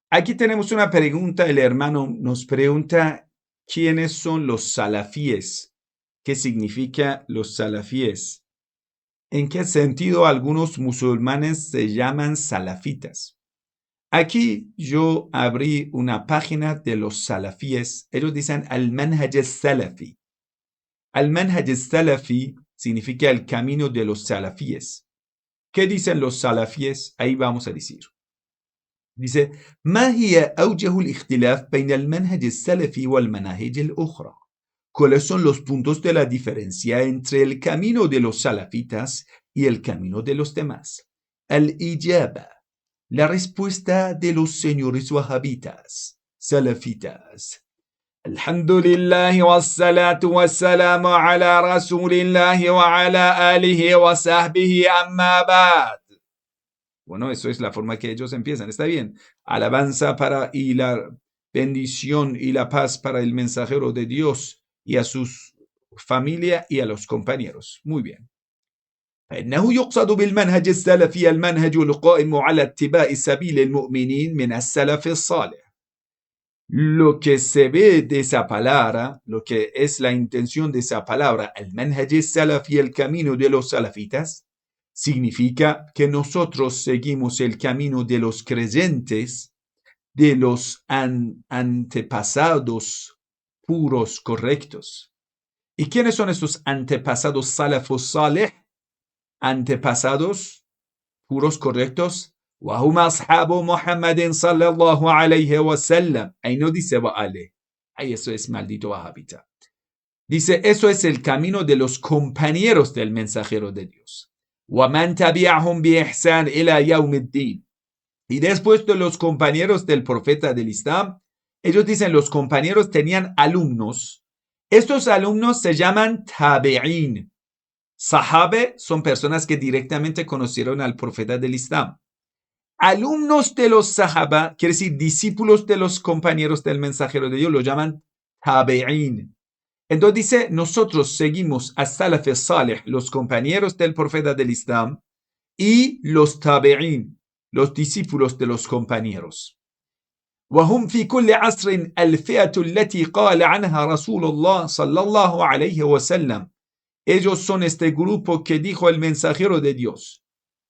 Aquí tenemos una pregunta. El hermano nos pregunta, ¿quiénes son los salafíes? ¿Qué significa los salafíes? ¿En qué sentido algunos musulmanes se llaman salafitas? Aquí yo abrí una página de los salafíes. Ellos dicen al-manhaj al-salafi. Al-manhaj al-salafi significa el camino de los salafíes. ¿Qué dicen los salafíes? Ahí vamos a decir. Dice, ما هي أوجه الاختلاف بين المنهج السلفي والمناهج الأخرى? ¿Cuáles son los puntos de la diferencia entre el camino de los salafitas y el camino de los demás? Al-ijaba, la respuesta de los señores wahhabitas, salafitas. Alhamdulillah wassalatu wassalamu ala rasulillah wa ala alihi wa sahbihi amma ba'd. Bueno, eso es la forma que ellos empiezan. Está bien. Alabanza para y la bendición y la paz para el mensajero de Dios y a su familia y a los compañeros. Muy bien. إنه يقصد بالمنهج السلفي المنهج القائم على اتباع سبيل المؤمنين من السلف الصالح. Lo que se ve de esa palabra, lo que es la intención de esa palabra, el manhaj salafi, el camino de los salafitas, significa que nosotros seguimos el camino de los creyentes, de los antepasados puros correctos. ¿Y quiénes son estos antepasados salafos salih? Antepasados puros correctos. وهم أصحاب محمد صلى الله عليه وسلم. Ahí no dice وآله. Ahí eso es maldito wahhabita. Dice, eso es el camino de los compañeros del mensajero de Dios. ومن تبعهم بإحسان إلى يوم الدين. Y después de los compañeros del profeta del Islam, ellos dicen, los compañeros tenían alumnos. Estos alumnos se llaman tabi'in. Sahabe son personas que directamente conocieron al profeta del Islam. Alumnos de los sahaba, quiere decir discípulos de los compañeros del mensajero de Dios, lo llaman tabi'in. Entonces dice, nosotros seguimos a salaf salih, los compañeros del profeta del Islam, y los tabi'in, los discípulos de los compañeros. وهم في كل عصر الفئة التي قال عنها رسول الله صلى الله عليه وسلم. Ellos son este grupo que dijo el mensajero de Dios.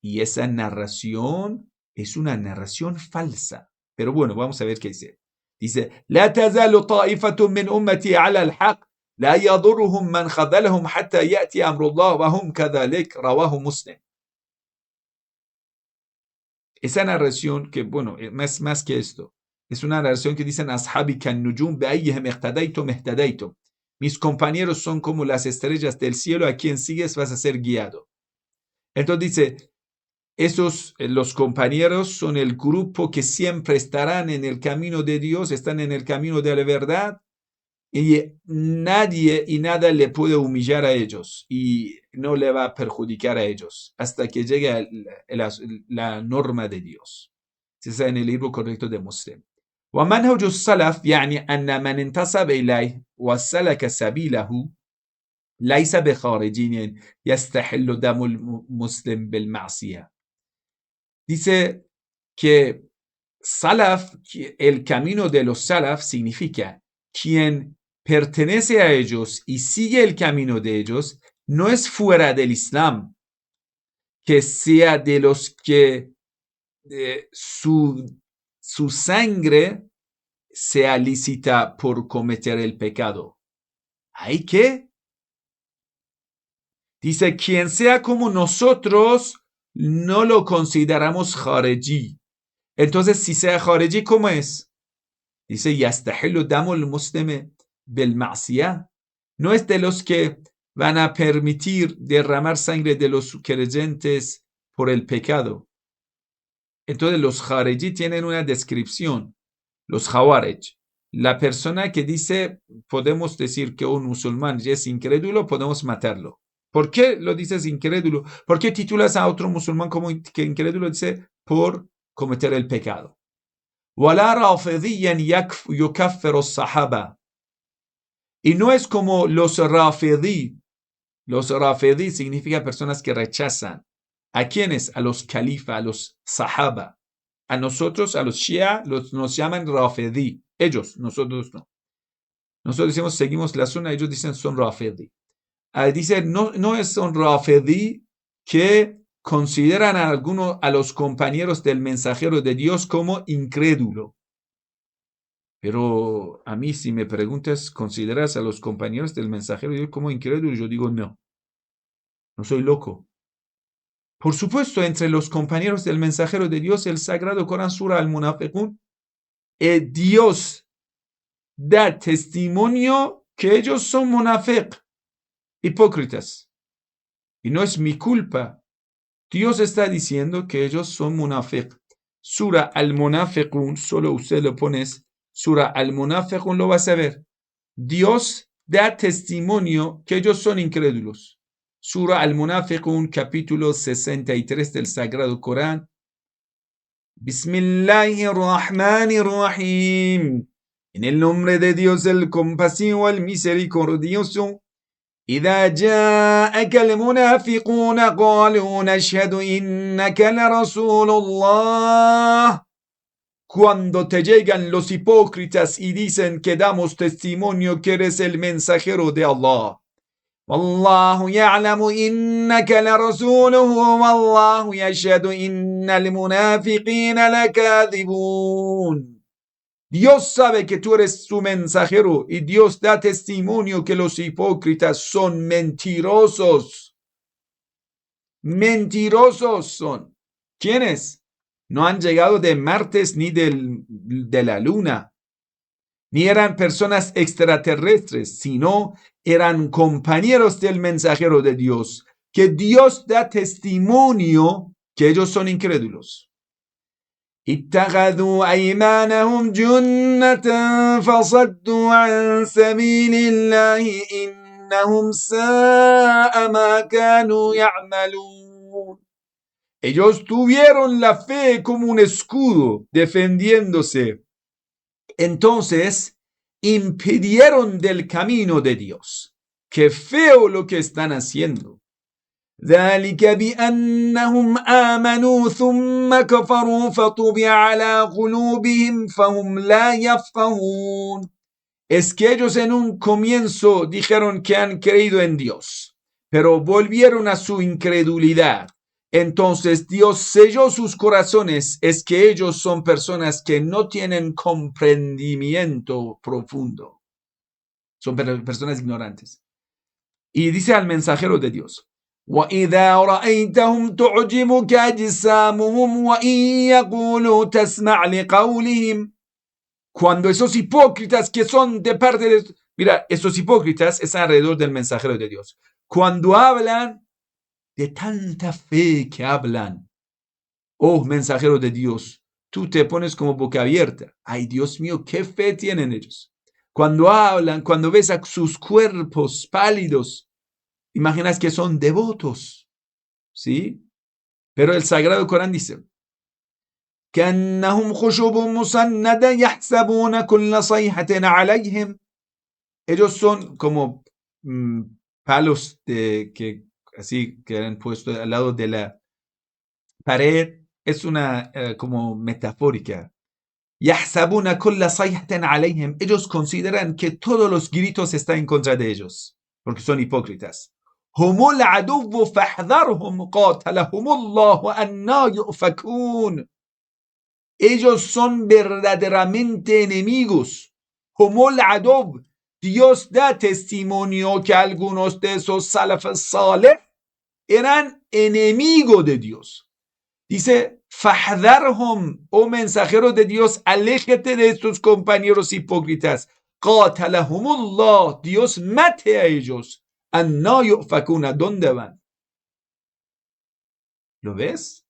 Y esa narración es una narración falsa. Pero bueno, vamos a ver qué dice. Dice, لا تزال طائفة من أمتي على الحق لا يضرهم من خذلهم حتى يأتي أمر الله وهم كذلك. رواه مسلم. Esa narración que, bueno, más que esto, es una narración que dicen, أصحابي كالنجوم بأيهم اقتديتم اهتديتم. Mis compañeros son como las estrellas del cielo, a quien sigues vas a ser guiado. Entonces dice, los compañeros son el grupo que siempre estarán en el camino de Dios, están en el camino de la verdad, y nadie y nada le puede humillar a ellos y no le va a perjudicar a ellos hasta que llegue la norma de Dios. Está en el libro correcto de Muslim. ومنهج السلف يعني أن من انتسب إليه وسلك سبيله ليس بخارجي يستحل دم المسلم بالمعصية. Dice que salaf, el camino de los salaf significa quien pertenece a ellos y sigue el camino de ellos no es fuera del Islam, que sea de los que su sangre sea lícita por cometer el pecado. ¿Hay qué? Dice, quien sea como nosotros, no lo consideramos khareji. Entonces, si sea khareji, ¿cómo es? Dice, yastahilu damul muslime bil ma'siyah. No es de los que van a permitir derramar sangre de los creyentes por el pecado. Entonces, los khareji tienen una descripción. Los Khawarij. La persona que dice, podemos decir que un musulmán ya es incrédulo, podemos matarlo. ¿Por qué lo dices incrédulo? ¿Por qué titulas a otro musulmán como que incrédulo? Dice, por cometer el pecado. وَلَا رَافِضِيًّا يُكَفِّرُ الصَّحَابَةَ. Y no es como los rafidí. Los rafidí significa personas que rechazan. ¿A quiénes? A los califas, a los sahaba. A nosotros, a los Shia, nos llaman Rafidi. Ellos, nosotros no. Nosotros decimos, seguimos la sunna, ellos dicen son Rafidi. Dice, no son Rafidi que consideran a los compañeros del mensajero de Dios como incrédulo. Pero a mí, si me preguntas, ¿consideras a los compañeros del mensajero de Dios como incrédulos? Yo digo, no. No soy loco. Por supuesto, entre los compañeros del mensajero de Dios, el Sagrado Corán, Sura Al-Munafiqun, Dios da testimonio que ellos son munafiq, hipócritas. Y no es mi culpa. Dios está diciendo que ellos son munafiq. Sura Al-Munafiqun, solo usted lo pones, Sura Al-Munafiqun, lo vas a ver. Dios da testimonio que ellos son incrédulos. Sura Al-Munafiqun, capítulo 63 del Sagrado Corán. Bismillahirrahmanirrahim. En el nombre de Dios, el compasivo, el misericordioso. إذا جاءك المنافقون قالوا نشهد إنك لرسول الله. Cuando te llegan los hipócritas y dicen que damos testimonio que eres el mensajero de Allah. والله يعلم إنك لرسوله والله يشهد إن المنافقين لكاذبون. Dios sabe que tú eres su mensajero y Dios da testimonio que los hipócritas son mentirosos. Mentirosos son. ¿Quiénes? No han llegado de Marte ni de la Luna, ni eran personas extraterrestres, sino eran compañeros del mensajero de Dios, que Dios da testimonio que ellos son incrédulos. اتخذوا أيمانهم جنة فصدوا عن سبيل الله إنهم ساء ما كانوا يعملون. Ellos tuvieron la fe como un escudo defendiéndose. Entonces impidieron del camino de Dios. Qué feo lo que están haciendo. ذلك بأنهم آمنوا ثم كفروا فطبع على قلوبهم فهم لا يفقهون. Es que ellos en un comienzo dijeron que han creído en Dios, pero volvieron a su incredulidad. Entonces Dios selló sus corazones. Es que ellos son personas que no tienen comprendimiento profundo. Son personas ignorantes. Y dice al mensajero de Dios, وَإِذَا رَأَيْتَهُمْ تُعْجِبُكَ أَجْسَامُهُمْ وَإِنْ يَقُولُوا تَسْمَعْ لِقَوْلِهِمْ. Cuando esos hipócritas que son de parte de... Mira, esos hipócritas están alrededor del mensajero de Dios. Cuando hablan, de tanta fe que hablan, oh mensajero de Dios, tú te pones como boca abierta. Ay, Dios mío, qué fe tienen ellos. Cuando hablan, cuando ves a sus cuerpos pálidos, imaginas que son devotos, ¿sí? Pero el Sagrado Corán dice, كأنهم خشب مسندة يحسبون كل صيحة عليهم. Ellos son como palos que han puesto al lado de la pared. Es una como metafórica. يحسبون كل صيحة عليهم. Ellos consideran que todos los gritos están en contra de ellos, porque son hipócritas. هم العدو فاحذرهم قاتلهم الله أنى يؤفكون. Ellos son verdaderamente enemigos. هم العدو. Dios da testimonio que algunos de esos salaf saleh eran enemigos de Dios. Dice, فاحذرهم, oh mensajero de Dios, aléjate de estos compañeros hipócritas. قاتلهم الله. Dios mate a ellos. أَنَّا يُؤْفَكُونَ. ¿Dónde van? ¿Lo ves?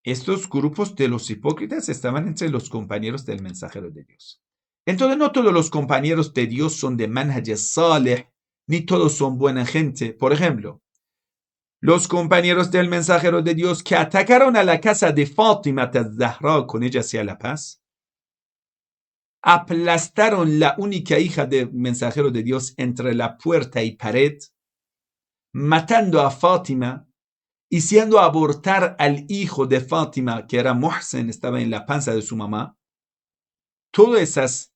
Estos grupos de los hipócritas estaban entre los compañeros del mensajero de Dios. Entonces no todos los compañeros de Dios son de manhaj salih, ni todos son buena gente. Por ejemplo, los compañeros del mensajero de Dios que atacaron a la casa de Fátima az-Zahra, con ella sea la paz, aplastaron la única hija del mensajero de Dios entre la puerta y pared, matando a Fátima, hiciendo abortar al hijo de Fátima, que era Muhsin, estaba en la panza de su mamá. Todas esas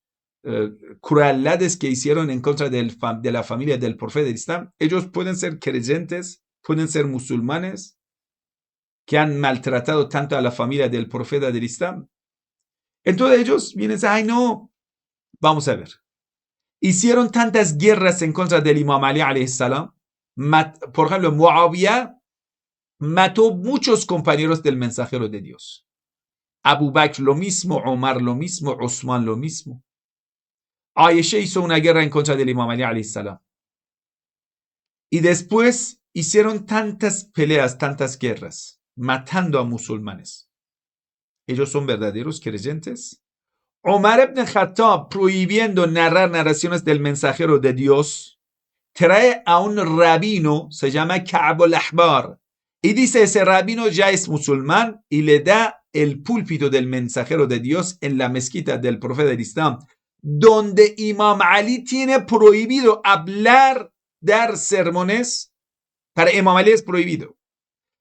crueldades que hicieron en contra de la familia del profeta del Islam, ellos pueden ser creyentes, pueden ser musulmanes, que han maltratado tanto a la familia del profeta del Islam. Entonces ellos vienen y dicen, ay no, vamos a ver. Hicieron tantas guerras en contra del Imam Ali alayhi salam. Por ejemplo, Muawiyah mató muchos compañeros del mensajero de Dios. Abu Bakr lo mismo, Omar lo mismo, Usman lo mismo. Aisha hizo una guerra en contra del Imam Ali alayhi salam. Y después hicieron tantas peleas, tantas guerras, matando a musulmanes. ¿Ellos son verdaderos creyentes? Omar ibn Khattab, prohibiendo narrar narraciones del mensajero de Dios, trae a un rabino, se llama Ka'b al-Ahbar, y dice ese rabino ya es musulmán y le da el púlpito del mensajero de Dios en la mezquita del profeta del Islam, donde Imam Ali tiene prohibido hablar, dar sermones. Para Imam Ali es prohibido.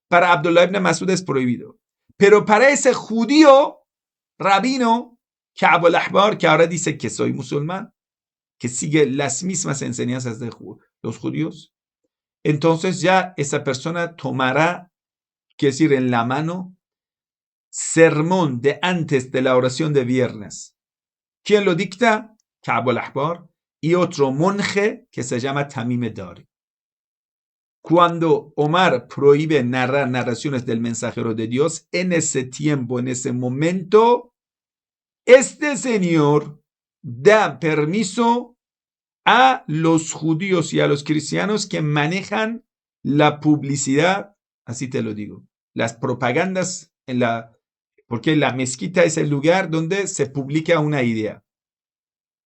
Para Abdullah ibn Masud es prohibido. Pero para ese judío, rabino, Ka'b al-Ahbar, que ahora dice que soy musulmán, que sigue las mismas enseñanzas de los judíos, entonces ya esa persona tomará, quiere decir, en la mano, sermón de antes de la oración de viernes. ¿Quién lo dicta? Ka'b al-Ahbar y otro monje que se llama Tamim Dari. Cuando Omar prohíbe narrar narraciones del mensajero de Dios, en ese tiempo, en ese momento, este señor da permiso a los judíos y a los cristianos que manejan la publicidad, así te lo digo, las propagandas, porque la mezquita es el lugar donde se publica una idea.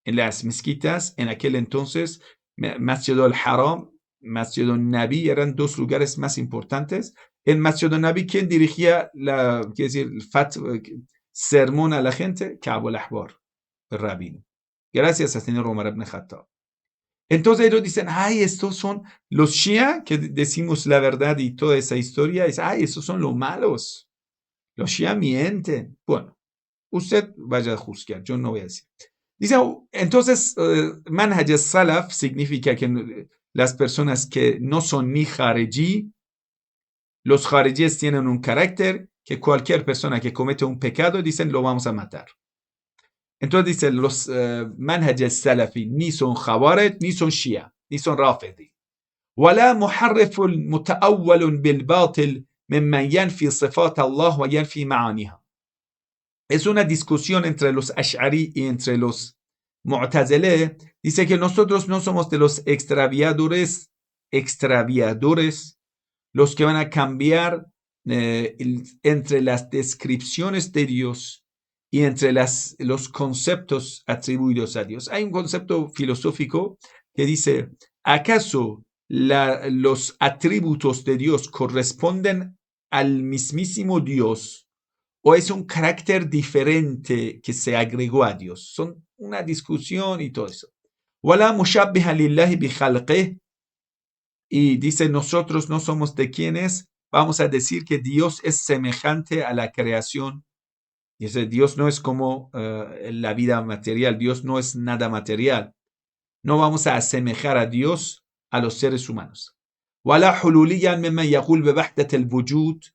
En las mezquitas, en aquel entonces, Masjid al-Haram, Masjid al-Nabi eran dos lugares más importantes. En Masjid al-Nabi, ¿quién dirigía el sermón a la gente? Ka'b al-Ahbar, el rabino. Gracias al señor Omar ibn Khattab. Entonces ellos dicen, ay, estos son los Shia, que decimos la verdad y toda esa historia, es, ay, estos son los malos. Los Shia mienten. Bueno, usted vaya a juzgar, yo no voy a decir. Dice, entonces, Manhaj al-Salaf significa que las personas que no son ni Khariji, los Kharijis tienen un carácter que cualquier persona que comete un pecado, dicen, lo vamos a matar. Entonces dice, los Manhaj al-Salafi ni son Khawarij, ni son Shia, ni son Rafidi. ولا محرف متأول بالباطل ممن ينفي صفات الله وينفي معانيها. Es una discusión entre los Ash'ari y entre los Mu'tazile. Dice que nosotros no somos de los extraviadores, los que van a cambiar entre las descripciones de Dios y entre los conceptos atribuidos a Dios. Hay un concepto filosófico que dice, ¿acaso los atributos de Dios corresponden al mismísimo Dios o es un carácter diferente que se agregó a Dios? Son una discusión y todo eso. وَلَا مُشَبِّهَ لِلَّهِ بِخَلْقِهِ. Y dice, nosotros no somos de quienes vamos a decir que Dios es semejante a la creación. Dice, Dios no es como la vida material, Dios no es nada material. No vamos a asemejar a Dios a los seres humanos. وَلَا حُلُولِيًّا مِمَّنْ يَقُولُ بِوَحْدَةِ الْوُجُودِ.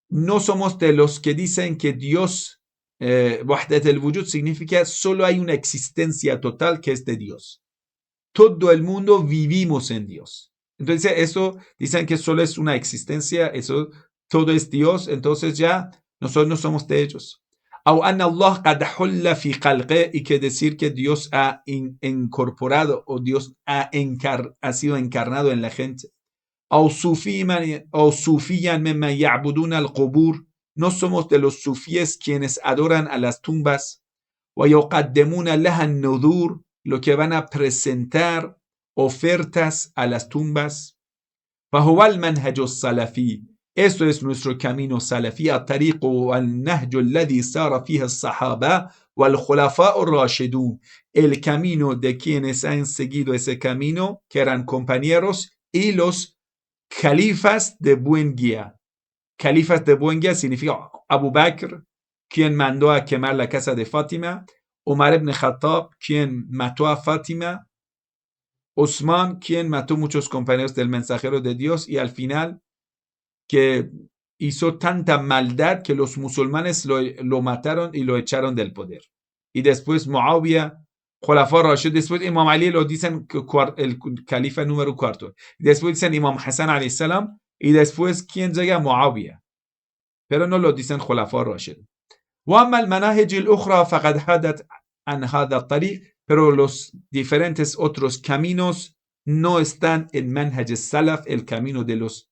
No somos de los que dicen que Dios, Wahdat al-Wujud, significa solo hay una existencia total que es de Dios. Todo el mundo vivimos en Dios. Entonces eso, dicen que solo es una existencia, eso, todo es Dios, entonces ya nosotros no somos de ellos. أو أن الله قد حل في خلقه, y que decir que Dios ha incorporado o Dios ha sido encarnado en la gente. أو صوفيا ممن يعبدون القبور. No somos de los sufíes quienes adoran a las tumbas. ويقدمون لها النذور, lo que van a presentar ofertas a las tumbas. فهو المنهج السلفي. Esto es nuestro camino salafí, الطريق والنهج الذي سار فيه الصحابة والخلفاء الراشدون. El camino de quienes han seguido ese camino, que eran compañeros, y los califas de buen guía. Califas de buen guía significa Abu Bakr, quien mandó a quemar la casa de Fátima, Omar ibn Khattab, quien mató a Fátima, Osman, quien mató muchos compañeros del mensajero de Dios, y al final que hizo tanta maldad que los musulmanes lo mataron y lo echaron del poder. Y después Muawiyah, Khulafa Rashid, después Imam Ali lo dicen el califa número 4. Después dicen Imam Hassan alayhi salam, y después ¿quién llega? Muawiyah. Pero no lo dicen Khulafa Rashid. وأما المناهج الأخرى فقد حدت عن هذا الطريق, pero los diferentes otros caminos no están en manhaj salaf, el camino de los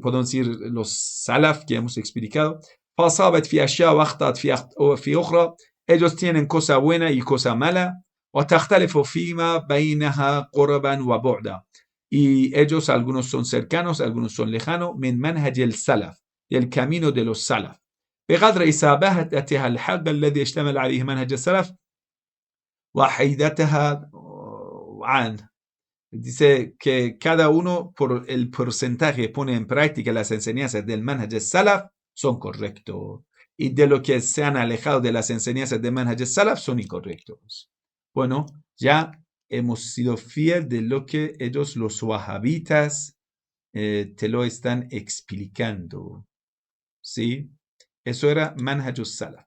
podemos decir los salaf que hemos explicado. فأصابت في أشياء واخطأت في أخرى, ellos tienen cosa buena y cosa mala, وتختلف فيما بينها قربا وبعدا, y ellos algunos son cercanos, algunos son lejanos, من منهج السلف, del camino de los salaf, بقدر إصابتها الحق الذي اشتمل عليه منهج السلف وحيدتها عنه. Dice que cada uno por el porcentaje pone en práctica las enseñanzas del manhaj salaf son correctos, y de lo que se han alejado de las enseñanzas del manhaj salaf son incorrectos. Bueno, ya hemos sido fiel de lo que ellos los wahabitas te lo están explicando, ¿sí? Eso era manhaj salaf.